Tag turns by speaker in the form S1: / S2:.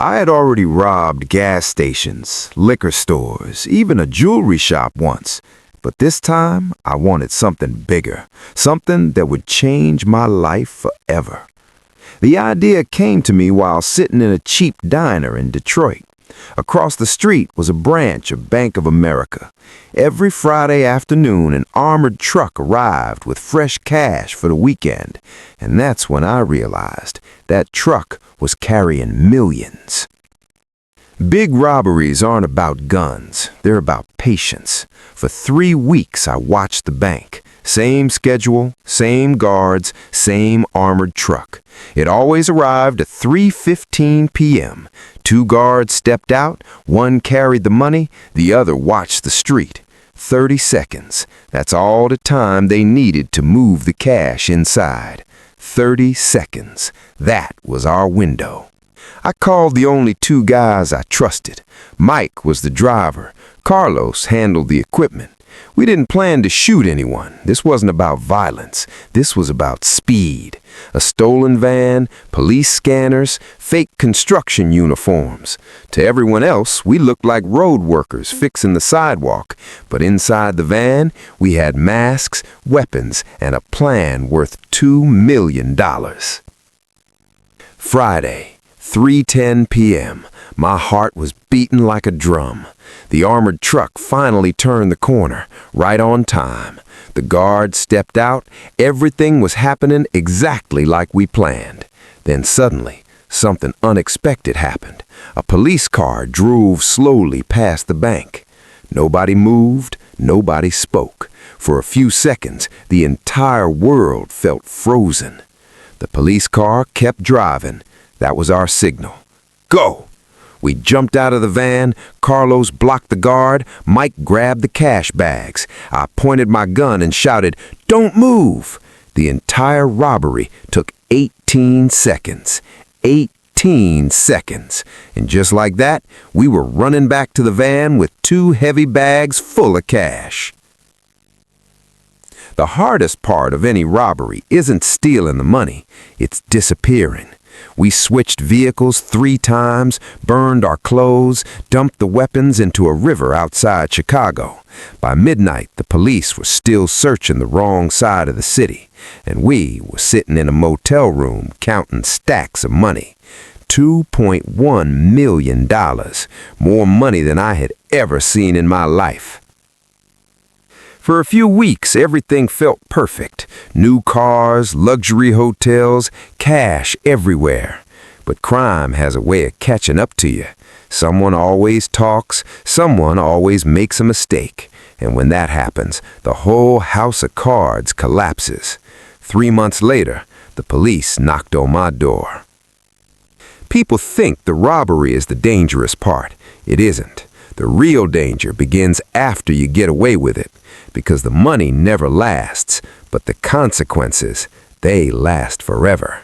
S1: I had already robbed gas stations, liquor stores, even a jewelry shop once. But this time, I wanted something bigger, something that would change my life forever. The idea came to me while sitting in a cheap diner in Detroit. Across the street was a branch of Bank of America. Every Friday afternoon, an armored truck arrived with fresh cash for the weekend. And that's when I realized that truck was carrying millions. Big robberies aren't about guns, they're about patience. For 3 weeks I watched the bank. Same schedule, same guards, same armored truck. It always arrived at 3:15 p.m. 2 guards stepped out, one carried the money, the other watched the street. 30 seconds. That's all the time they needed to move the cash inside. 30 seconds. That was our window. I called the only 2 guys I trusted. Mike was the driver. Carlos handled the equipment. We didn't plan to shoot anyone. This wasn't about violence. This was about speed. A stolen van, police scanners, fake construction uniforms. To everyone else, we looked like road workers fixing the sidewalk. But inside the van, we had masks, weapons, and a plan worth $2 million. Friday, 3:10 p.m. My heart was beating like a drum. The armored truck finally turned the corner, right on time. The guard stepped out. Everything was happening exactly like we planned. Then suddenly, something unexpected happened. A police car drove slowly past the bank. Nobody moved, nobody spoke. For a few seconds, the entire world felt frozen. The police car kept driving. That was our signal. Go! We jumped out of the van. Carlos blocked the guard. Mike grabbed the cash bags. I pointed my gun and shouted, "Don't move!" The entire robbery took 18 seconds. 18 seconds. And just like that, we were running back to the van with 2 heavy bags full of cash. The hardest part of any robbery isn't stealing the money, it's disappearing. We switched vehicles 3 times, burned our clothes, dumped the weapons into a river outside Chicago. By midnight, the police were still searching the wrong side of the city, and we were sitting in a motel room counting stacks of money. $2.1 million, more money than I had ever seen in my life. For a few weeks, everything felt perfect. New cars, luxury hotels, cash everywhere. But crime has a way of catching up to you. Someone always talks, someone always makes a mistake. And when that happens, the whole house of cards collapses. 3 months later, the police knocked on my door. People think the robbery is the dangerous part. It isn't. The real danger begins after you get away with it. Because the money never lasts, but the consequences, they last forever.